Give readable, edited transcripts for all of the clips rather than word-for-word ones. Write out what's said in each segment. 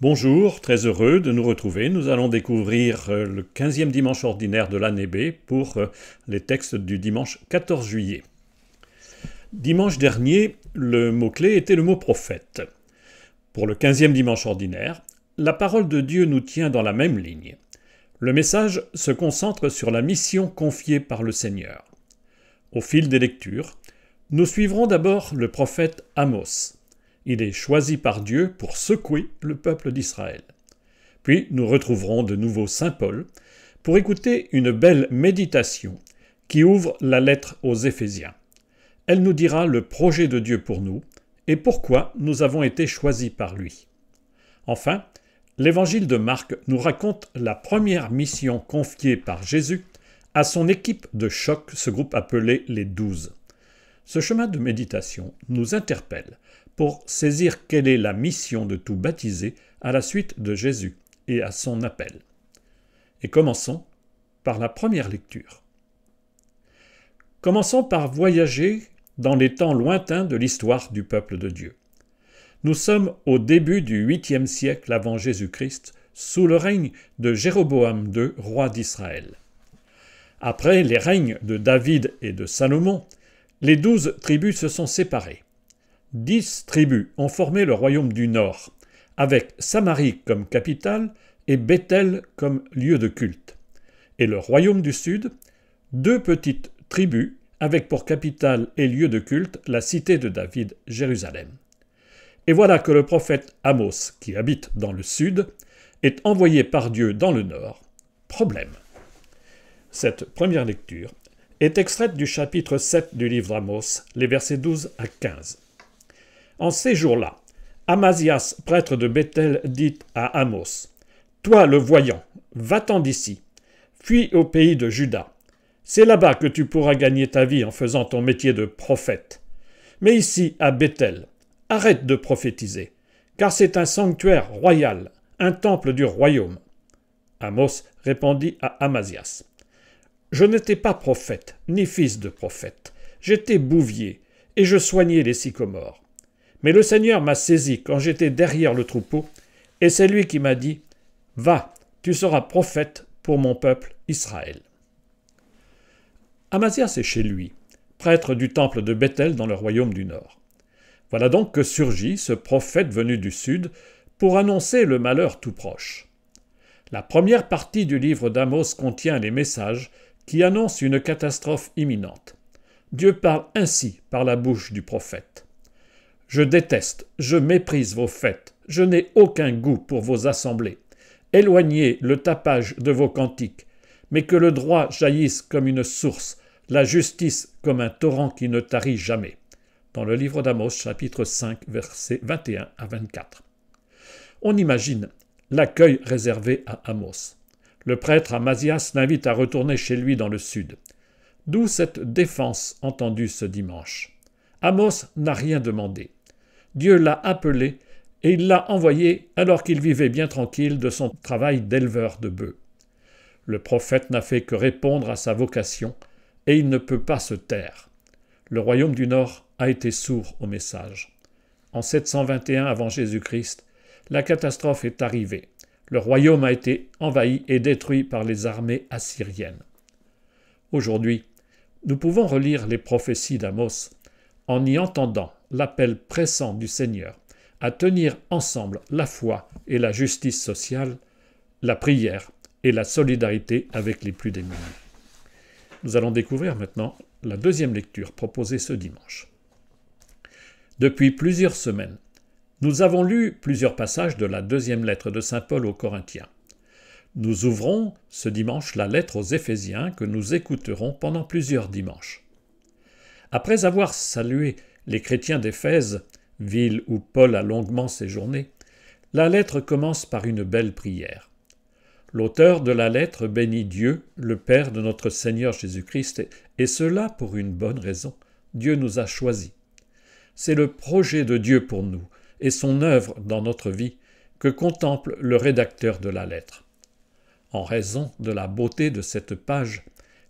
Bonjour, très heureux de nous retrouver. Nous allons découvrir le 15e dimanche ordinaire de l'année B pour les textes du dimanche 14 juillet. Dimanche dernier, le mot-clé était le mot prophète. Pour le 15e dimanche ordinaire, la parole de Dieu nous tient dans la même ligne. Le message se concentre sur la mission confiée par le Seigneur. Au fil des lectures, nous suivrons d'abord le prophète Amos. Il est choisi par Dieu pour secouer le peuple d'Israël. Puis nous retrouverons de nouveau saint Paul pour écouter une belle méditation qui ouvre la lettre aux Éphésiens. Elle nous dira le projet de Dieu pour nous et pourquoi nous avons été choisis par lui. Enfin, l'évangile de Marc nous raconte la première mission confiée par Jésus à son équipe de choc, ce groupe appelé les 12. Ce chemin de méditation nous interpelle pour saisir quelle est la mission de tout baptisé à la suite de Jésus et à son appel. Et commençons par la première lecture. Commençons par voyager dans les temps lointains de l'histoire du peuple de Dieu. Nous sommes au début du 8e siècle avant Jésus-Christ, sous le règne de Jéroboam II, roi d'Israël. Après les règnes de David et de Salomon, les 12 tribus se sont séparées. 10 tribus ont formé le royaume du Nord, avec Samarie comme capitale et Béthel comme lieu de culte. Et le royaume du Sud, 2 petites tribus avec pour capitale et lieu de culte la cité de David, Jérusalem. Et voilà que le prophète Amos, qui habite dans le Sud, est envoyé par Dieu dans le Nord. Problème. Cette première lecture est extraite du chapitre 7 du livre d'Amos, les versets 12 à 15. En ces jours-là, Amazias, prêtre de Béthel, dit à Amos, « Toi le voyant, va-t'en d'ici, fuis au pays de Juda. C'est là-bas que tu pourras gagner ta vie en faisant ton métier de prophète. Mais ici, à Béthel, arrête de prophétiser, car c'est un sanctuaire royal, un temple du royaume. » Amos répondit à Amazias, « Je n'étais pas prophète, ni fils de prophète. J'étais bouvier, et je soignais les sycomores. Mais le Seigneur m'a saisi quand j'étais derrière le troupeau, et c'est lui qui m'a dit, « Va, tu seras prophète pour mon peuple Israël. » Amazias est chez lui, prêtre du temple de Béthel dans le royaume du Nord. Voilà donc que surgit ce prophète venu du Sud pour annoncer le malheur tout proche. La première partie du livre d'Amos contient les messages qui annoncent une catastrophe imminente. Dieu parle ainsi par la bouche du prophète. « Je déteste, je méprise vos fêtes, je n'ai aucun goût pour vos assemblées. Éloignez le tapage de vos cantiques, mais que le droit jaillisse comme une source, la justice comme un torrent qui ne tarit jamais. » Dans le livre d'Amos, chapitre 5, versets 21 à 24. On imagine l'accueil réservé à Amos. Le prêtre Amazias l'invite à retourner chez lui dans le sud. D'où cette défense entendue ce dimanche. Amos n'a rien demandé. Dieu l'a appelé et il l'a envoyé alors qu'il vivait bien tranquille de son travail d'éleveur de bœufs. Le prophète n'a fait que répondre à sa vocation et il ne peut pas se taire. Le royaume du Nord a été sourd au message. En 721 avant Jésus-Christ, la catastrophe est arrivée. Le royaume a été envahi et détruit par les armées assyriennes. Aujourd'hui, nous pouvons relire les prophéties d'Amos en y entendant l'appel pressant du Seigneur à tenir ensemble la foi et la justice sociale, la prière et la solidarité avec les plus démunis. Nous allons découvrir maintenant la deuxième lecture proposée ce dimanche. Depuis plusieurs semaines, nous avons lu plusieurs passages de la deuxième lettre de saint Paul aux Corinthiens. Nous ouvrons ce dimanche la lettre aux Éphésiens que nous écouterons pendant plusieurs dimanches. Après avoir salué les chrétiens d'Éphèse, ville où Paul a longuement séjourné, la lettre commence par une belle prière. L'auteur de la lettre bénit Dieu, le Père de notre Seigneur Jésus-Christ, et cela pour une bonne raison. Dieu nous a choisis. C'est le projet de Dieu pour nous et son œuvre dans notre vie que contemple le rédacteur de la lettre. En raison de la beauté de cette page,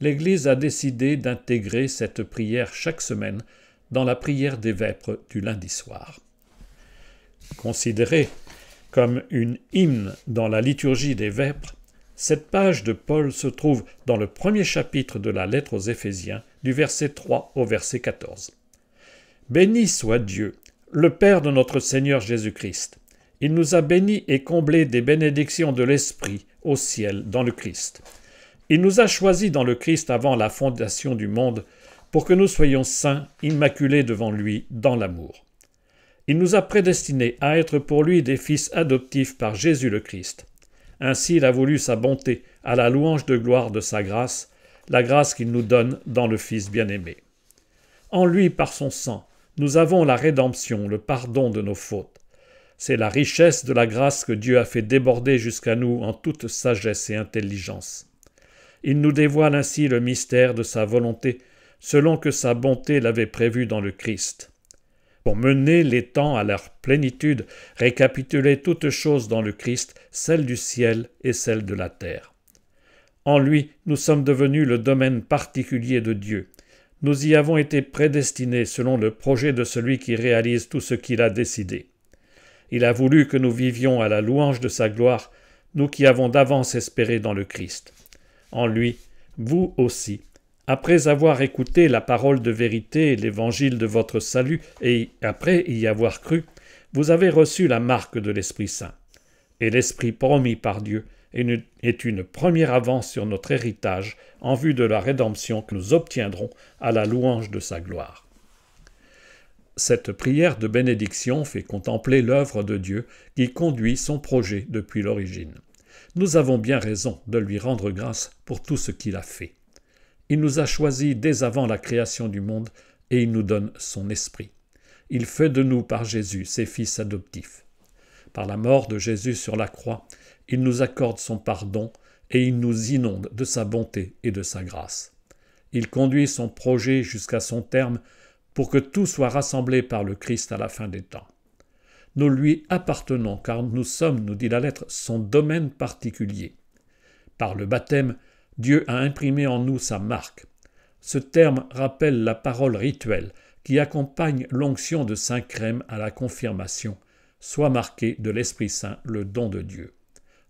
l'Église a décidé d'intégrer cette prière chaque semaine dans la prière des vêpres du lundi soir. Considérée Comme une hymne dans la liturgie des vêpres, cette page de Paul se trouve dans le premier chapitre de la lettre aux Éphésiens, du verset 3 au verset 14. « Béni soit Dieu, le Père de notre Seigneur Jésus-Christ. Il nous a bénis et comblés des bénédictions de l'Esprit au ciel dans le Christ. Il nous a choisis dans le Christ avant la fondation du monde pour que nous soyons saints, immaculés devant lui dans l'amour. Il nous a prédestinés à être pour lui des fils adoptifs par Jésus le Christ. Ainsi il a voulu sa bonté à la louange de gloire de sa grâce, la grâce qu'il nous donne dans le Fils bien-aimé. En lui, par son sang, nous avons la rédemption, le pardon de nos fautes. C'est la richesse de la grâce que Dieu a fait déborder jusqu'à nous en toute sagesse et intelligence. Il nous dévoile ainsi le mystère de sa volonté, selon que sa bonté l'avait prévu dans le Christ. Pour mener les temps à leur plénitude, récapituler toutes choses dans le Christ, celles du ciel et celles de la terre. En lui, nous sommes devenus le domaine particulier de Dieu. Nous y avons été prédestinés selon le projet de celui qui réalise tout ce qu'il a décidé. Il a voulu que nous vivions à la louange de sa gloire, nous qui avons d'avance espéré dans le Christ. En lui, vous aussi, après avoir écouté la parole de vérité et l'évangile de votre salut, et après y avoir cru, vous avez reçu la marque de l'Esprit Saint. Et l'Esprit promis par Dieu est une première avance sur notre héritage en vue de la rédemption que nous obtiendrons à la louange de sa gloire. Cette prière de bénédiction fait contempler l'œuvre de Dieu qui conduit son projet depuis l'origine. Nous avons bien raison de lui rendre grâce pour tout ce qu'il a fait. Il nous a choisis dès avant la création du monde et il nous donne son esprit. Il fait de nous par Jésus ses fils adoptifs. Par la mort de Jésus sur la croix, il nous accorde son pardon et il nous inonde de sa bonté et de sa grâce. Il conduit son projet jusqu'à son terme pour que tout soit rassemblé par le Christ à la fin des temps. Nous lui appartenons car nous sommes, nous dit la lettre, son domaine particulier. Par le baptême, Dieu a imprimé en nous sa marque. Ce terme rappelle la parole rituelle qui accompagne l'onction de saint Crème à la confirmation, soit marqué de l'Esprit Saint, le don de Dieu.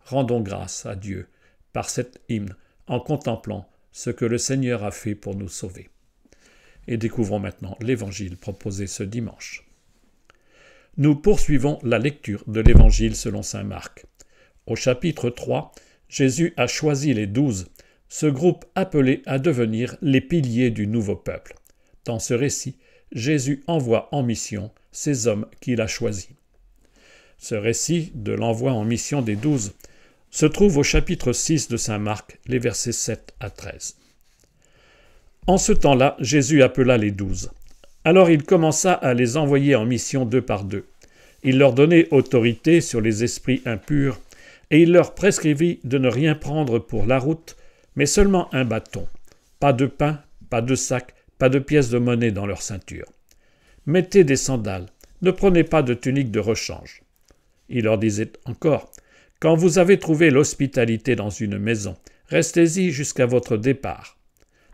Rendons grâce à Dieu par cet hymne en contemplant ce que le Seigneur a fait pour nous sauver. Et découvrons maintenant l'Évangile proposé ce dimanche. Nous poursuivons la lecture de l'Évangile selon saint Marc. Au chapitre 3, Jésus a choisi les 12, ce groupe appelé à devenir les piliers du nouveau peuple. Dans ce récit, Jésus envoie en mission ces hommes qu'il a choisis. Ce récit de l'envoi en mission des 12 se trouve au chapitre 6 de saint Marc, les versets 7 à 13. En ce temps-là, Jésus appela les 12. Alors il commença à les envoyer en mission deux par deux. Il leur donnait autorité sur les esprits impurs, et il leur prescrivit de ne rien prendre pour la route, mais seulement un bâton. Pas de pain, pas de sac, pas de pièces de monnaie dans leur ceinture. Mettez des sandales, ne prenez pas de tunique de rechange. Il leur disait encore, « Quand vous avez trouvé l'hospitalité dans une maison, restez-y jusqu'à votre départ.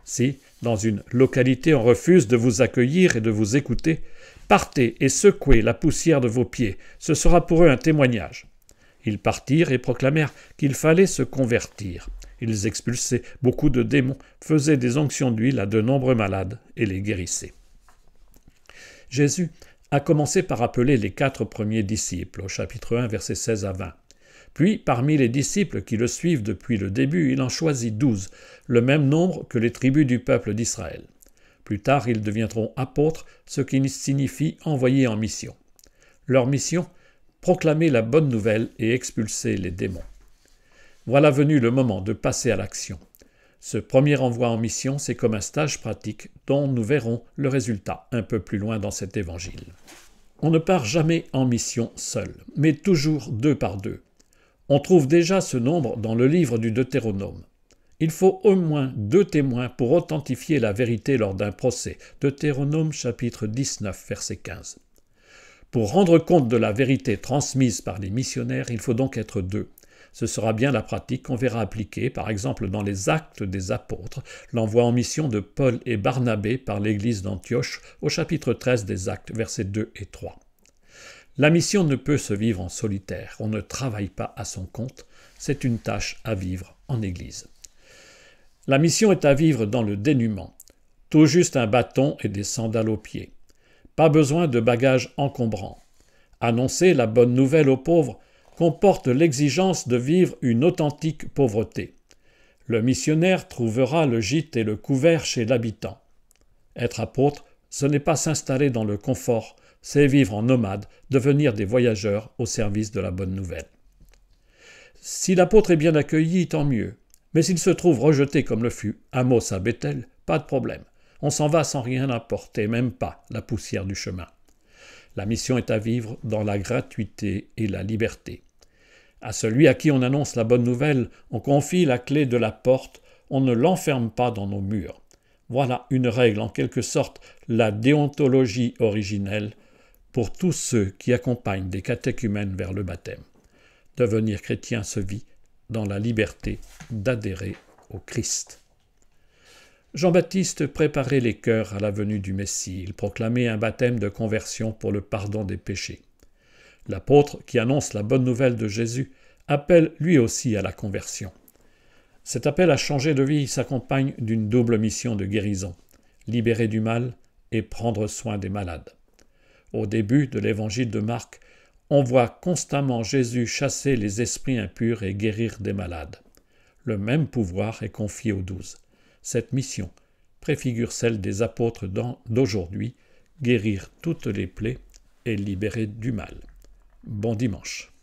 Si, dans une localité, on refuse de vous accueillir et de vous écouter, partez et secouez la poussière de vos pieds, ce sera pour eux un témoignage. » Ils partirent et proclamèrent qu'il fallait se convertir. Ils expulsaient beaucoup de démons, faisaient des onctions d'huile à de nombreux malades et les guérissaient. Jésus a commencé par appeler les 4 premiers disciples, au chapitre 1, versets 16 à 20. Puis, parmi les disciples qui le suivent depuis le début, il en choisit 12, le même nombre que les tribus du peuple d'Israël. Plus tard, ils deviendront apôtres, ce qui signifie envoyés en mission. Leur mission, proclamer la bonne nouvelle et expulser les démons. Voilà venu le moment de passer à l'action. Ce premier envoi en mission, c'est comme un stage pratique dont nous verrons le résultat un peu plus loin dans cet évangile. On ne part jamais en mission seul, mais toujours deux par deux. On trouve déjà ce nombre dans le livre du Deutéronome. Il faut au moins 2 témoins pour authentifier la vérité lors d'un procès. Deutéronome chapitre 19, verset 15. Pour rendre compte de la vérité transmise par les missionnaires, il faut donc être 2. Ce sera bien la pratique qu'on verra appliquée, par exemple dans les Actes des Apôtres, l'envoi en mission de Paul et Barnabé par l'église d'Antioche, au chapitre 13 des Actes, versets 2 et 3. La mission ne peut se vivre en solitaire, on ne travaille pas à son compte, c'est une tâche à vivre en Église. La mission est à vivre dans le dénuement, tout juste un bâton et des sandales aux pieds. Pas besoin de bagages encombrants. Annoncer la bonne nouvelle aux pauvres comporte l'exigence de vivre une authentique pauvreté. Le missionnaire trouvera le gîte et le couvert chez l'habitant. Être apôtre, ce n'est pas s'installer dans le confort, c'est vivre en nomade, devenir des voyageurs au service de la bonne nouvelle. Si l'apôtre est bien accueilli, tant mieux. Mais s'il se trouve rejeté comme le fut Amos à Béthel, pas de problème. On s'en va sans rien apporter, même pas la poussière du chemin. La mission est à vivre dans la gratuité et la liberté. À celui à qui on annonce la bonne nouvelle, on confie la clé de la porte, on ne l'enferme pas dans nos murs. Voilà une règle, en quelque sorte, la déontologie originelle pour tous ceux qui accompagnent des catéchumènes vers le baptême. Devenir chrétien se vit dans la liberté d'adhérer au Christ. Jean-Baptiste préparait les cœurs à la venue du Messie. Il proclamait un baptême de conversion pour le pardon des péchés. L'apôtre qui annonce la bonne nouvelle de Jésus appelle lui aussi à la conversion. Cet appel à changer de vie s'accompagne d'une double mission de guérison, libérer du mal et prendre soin des malades. Au début de l'évangile de Marc, on voit constamment Jésus chasser les esprits impurs et guérir des malades. Le même pouvoir est confié aux 12. Cette mission préfigure celle des apôtres d'aujourd'hui, guérir toutes les plaies et libérer du mal. Bon dimanche.